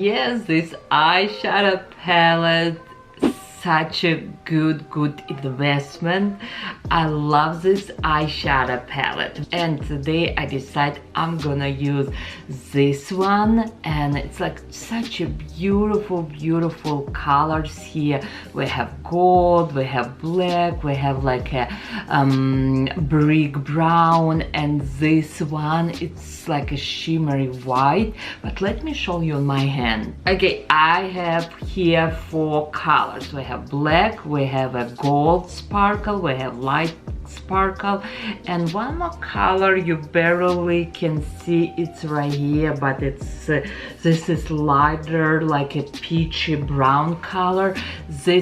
Yes, this eyeshadow palette, such a good investment. I love this eyeshadow palette, and today I decide I'm gonna use this one, and it's like such a beautiful colors here. We have gold, we have black, we have like a brick brown, and this one it's like a shimmery white. But let me show you on my hand. Okay, I have here 4 colors. We have black, we have a gold sparkle, we have light sparkle, and one more color you barely can see. It's right here, but it's this is lighter, like a peachy brown color. They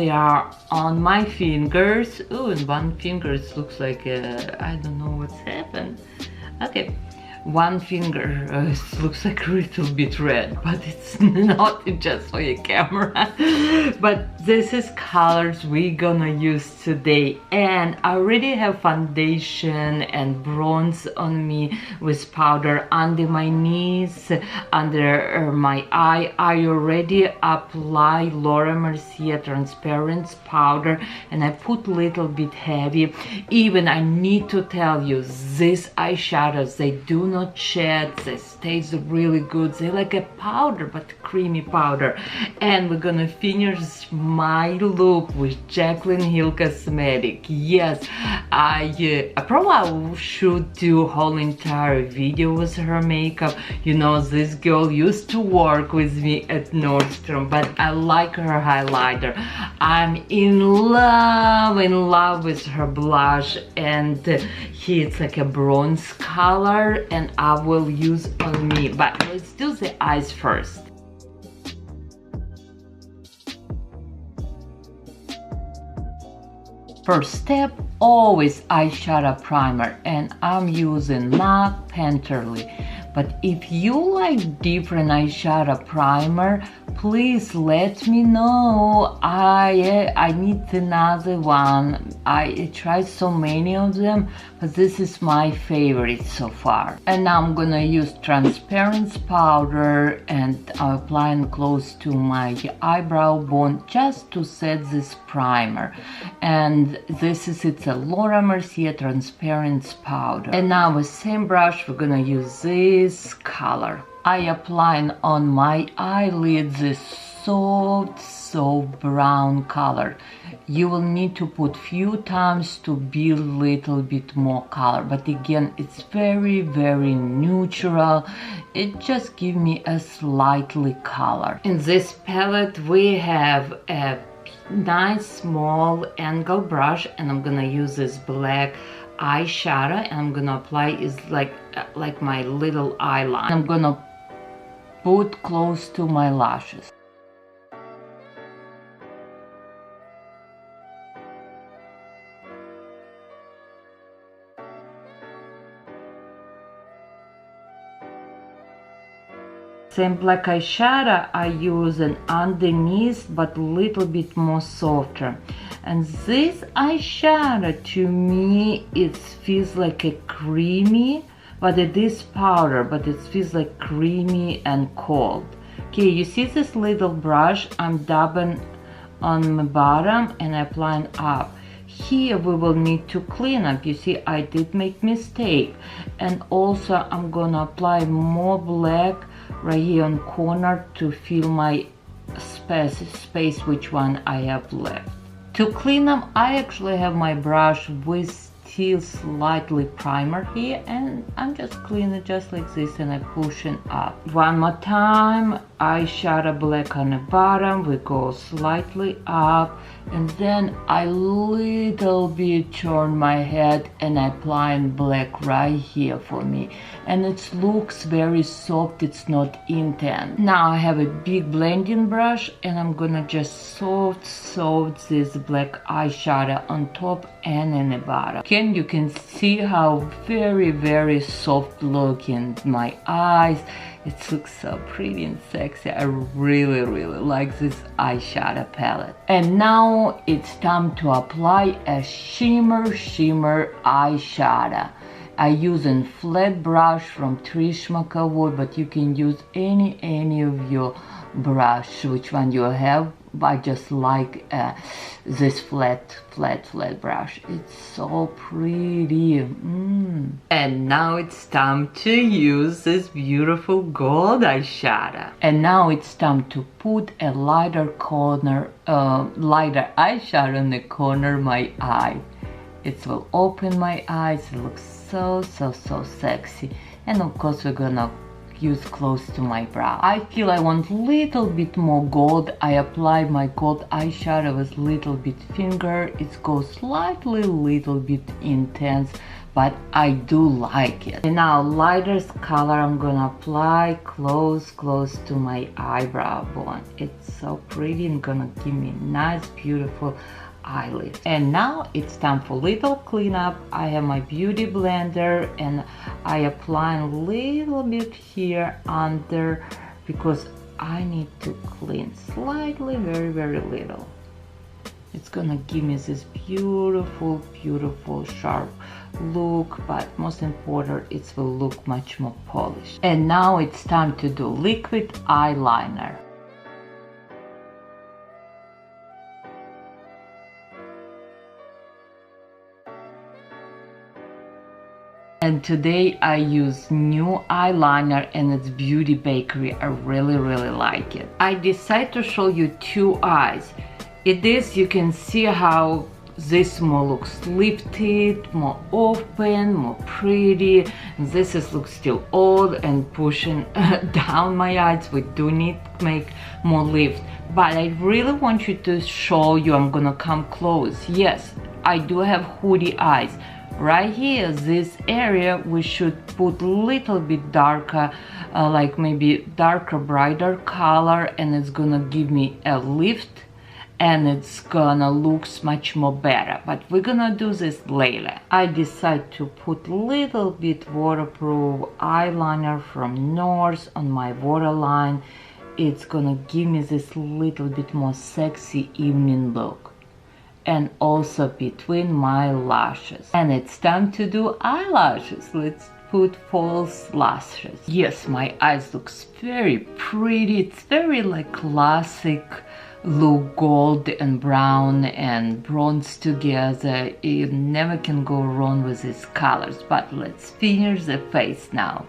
are on my fingers. Oh, and one finger looks like I don't know what's happened. Okay, one finger looks like a little bit red, but it's not, it's just for your camera. But this is colors we're gonna use today, and I already have foundation and bronze on me with powder under my knees, under my eye. I already apply Laura Mercier transparent powder, and I put little bit heavy. Even I need to tell you, these eyeshadows, they do not shed, they taste really good. They like a powder, but creamy powder. And we're gonna finish my look with Jaclyne Hill Cosmetic. Yes, I probably should do a whole entire video with her makeup. You know, this girl used to work with me at Nordstrom, but I like her highlighter. I'm in love with her blush, and it's like a bronze color, and I will use on me. But let's do the eyes first. First step, always eyeshadow primer, and I'm using MAC Painterly. But if you like different eyeshadow primer, please let me know. I need another one. I tried so many of them, but this is my favorite so far. And now I'm gonna use transparent powder, and I'm applying close to my eyebrow bone just to set this primer. And it's a Laura Mercier transparent powder. And now with same brush we're gonna use this color. I apply on my eyelid this soft brown color. You will need to put few times to build a little bit more color, but again, it's very neutral. It just gives me a slightly color. In this palette we have a nice small angle brush, and I'm gonna use this black eyeshadow, and I'm gonna apply is like my little eyeliner. I'm gonna put close to my lashes. Same black eyeshadow I use an underneath, but a little bit more softer. And this eyeshadow to me, it feels like a creamy, but it is powder, but it feels like creamy and cold. Okay, you see this little brush? I'm dabbing on my bottom and applying up. Here we will need to clean up. You see, I did make mistake. And also I'm gonna apply more black right here on corner to fill my space which one I have left. To clean up, I actually have my brush with still slightly primer here, and I'm just cleaning just like this, and I push it up. One more time, eyeshadow black on the bottom, we go slightly up, and then I little bit turn my head and I apply black right here for me, and it looks very soft, it's not intense. Now I have a big blending brush, and I'm gonna just soft this black eyeshadow on top and in the bottom. You can see how very soft looking my eyes. It looks so pretty and sexy. I really like this eyeshadow palette. And now it's time to apply a shimmer eyeshadow. I use a flat brush from Trish McAvoy, but you can use any of your brush, which one you have. I just like this flat brush. It's so pretty. And now it's time to use this beautiful gold eyeshadow. And now it's time to put a lighter eyeshadow in the corner of my eye. It will open my eyes. It looks so sexy. And of course we're gonna use close to my brow. I feel I want little bit more gold. I apply my gold eyeshadow with little bit finger. It goes slightly little bit intense, but I do like it. And now lightest color I'm gonna apply close to my eyebrow bone. It's so pretty and gonna give me nice beautiful eyelid. And now it's time for little cleanup. I have my beauty blender and I apply a little bit here under because I need to clean slightly, very little. It's gonna give me this beautiful sharp look, but most important, it will look much more polished. And now it's time to do liquid eyeliner. And today I use new eyeliner and it's Beauty Bakery. I really like it. I decided to show you two eyes. It is, you can see how this more looks lifted, more open, more pretty. This is looks still old and pushing down my eyes. We do need to make more lift. But I really want you to show you, I'm gonna come close. Yes, I do have hoodie eyes. Right here, this area, we should put little bit darker, like maybe darker, brighter color, and it's gonna give me a lift, and it's gonna look much more better. But we're gonna do this later. I decide to put little bit waterproof eyeliner from North on my waterline. It's gonna give me this little bit more sexy evening look. And also between my lashes. And it's time to do eyelashes. Let's put false lashes. Yes, my eyes looks very pretty. It's very like classic look, gold and brown and bronze together. You never can go wrong with these colors. But let's finish the face now.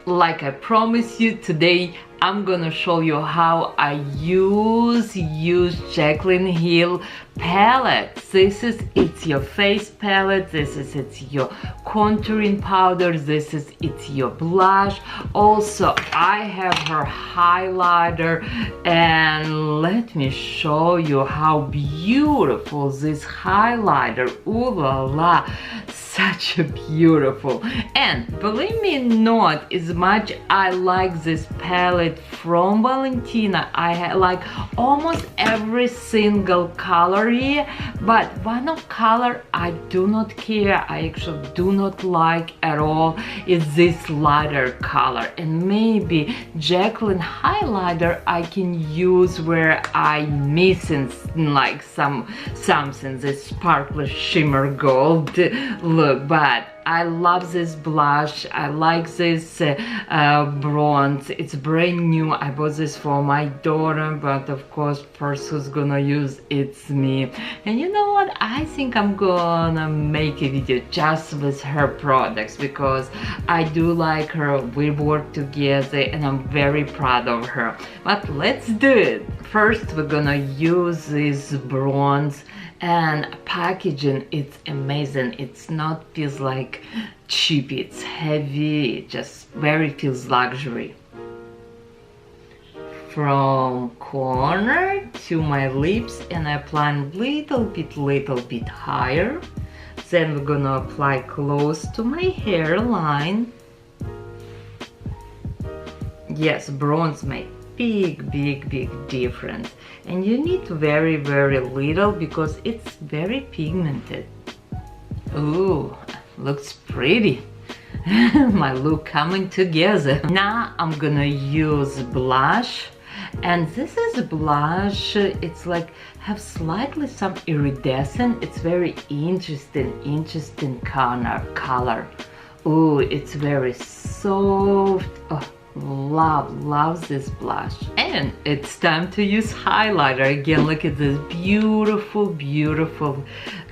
Like I promised you, today I'm gonna show you how I use Jaclyne Hill palette. It's your face palette. It's your contouring powder. It's your blush. Also, I have her highlighter, and let me show you how beautiful this highlighter. Ooh la la, such a beautiful. And believe me not, as much I like this palette from Valentino. I have like almost every single color here, but one of color I do not care, I actually do not like at all, is this lighter color. And maybe Jaclyne highlighter I can use where I'm missing like something, this sparkly shimmer gold look. But I love this blush. I like this bronze. It's brand new. I bought this for my daughter, but of course first who's gonna use it's me. And you know what? I think I'm gonna make a video just with her products because I do like her. We work together and I'm very proud of her. But let's do it. First we're gonna use this bronze, and packaging, it's amazing. It's not feels like cheap, it's heavy, it just very feels luxury. From corner to my lips, and I apply a little bit higher. Then we're gonna apply close to my hairline. Yes, bronze makes big difference, and you need very little because it's very pigmented. Ooh, looks pretty. My look coming together. Now I'm gonna use blush, and this is a blush. It's like have slightly some iridescent. It's very interesting color. Oh, it's very soft. Oh, love this blush. And it's time to use highlighter again. Look at this beautiful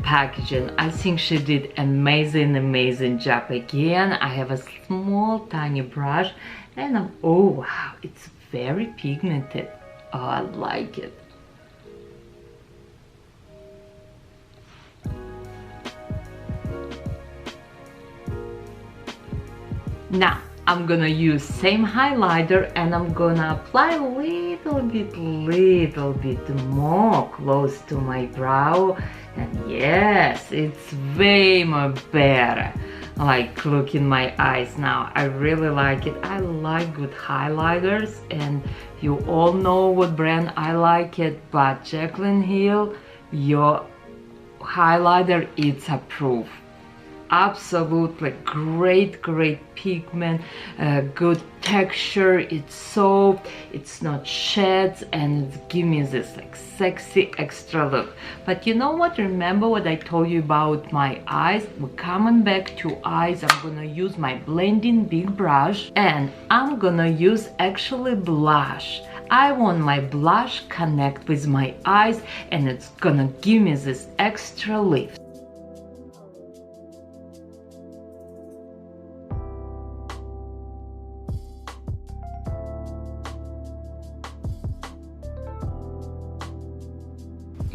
packaging. I think she did amazing job again. I have a small tiny brush and oh wow, it's very pigmented. Oh, I like it. Now I'm gonna use same highlighter and I'm gonna apply a little bit more close to my brow. And yes, it's way more better. Like, look in my eyes now. I really like it. I like good highlighters, and you all know what brand I like it, but Jaclyne Hill, your highlighter, it's approved. Absolutely great pigment, good texture, it's soft, it's not sheds, and it's give me this like sexy extra look. But you know what, remember what I told you about my eyes? We're coming back to eyes. I'm gonna use my blending big brush and I'm gonna use actually blush. I want my blush connect with my eyes and it's gonna give me this extra lift.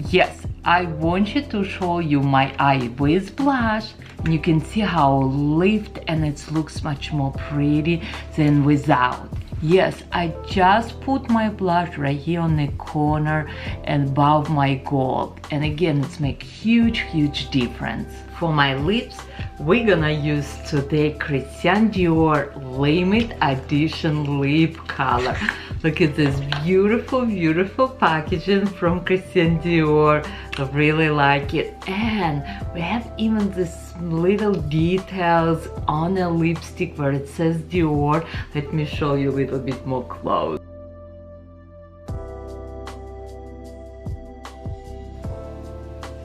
Yes, I want you to show you my eye with blush. You can see how lift and it looks much more pretty than without. Yes, I just put my blush right here on the corner and above my gold. And again, it's make huge difference. For my lips, we're gonna use today Christian Dior limited edition lip color. Look at this beautiful packaging from Christian Dior. I really like it. And we have even this little details on a lipstick where it says Dior. Let me show you a little bit more close.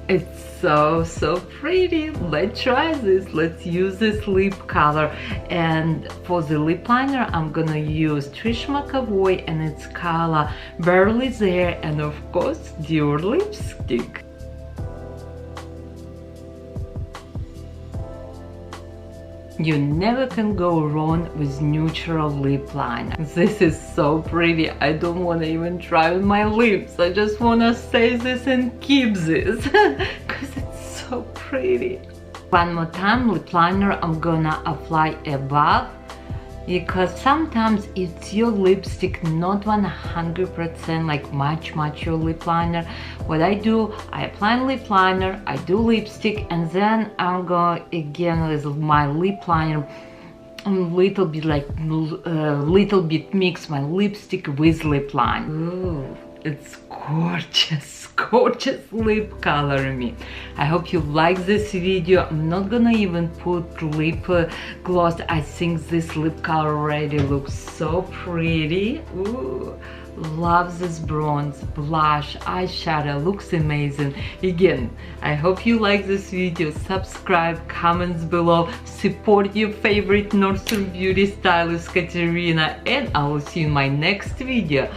It's so pretty. Let's try this. Let's use this lip color. And for the lip liner, I'm gonna use Trish McAvoy and its color Barely There, and of course Dior lipstick. You never can go wrong with neutral lip liner. This is so pretty. I don't want to even try on my lips. I just want to say this and keep this because it's so pretty. One more time, lip liner I'm gonna apply above, because sometimes it's your lipstick not 100% like match your lip liner. What I do, I apply lip liner, I do lipstick, and then I'll go again with my lip liner a little bit like little bit mix my lipstick with lip liner. Ooh, it's gorgeous lip color in me. I hope you like this video. I'm not gonna even put lip gloss. I think this lip color already looks so pretty. Ooh, love this bronze, blush, eyeshadow, looks amazing. Again, I hope you like this video. Subscribe, comments below, support your favorite Northern beauty stylist Katerina, and I will see you in my next video.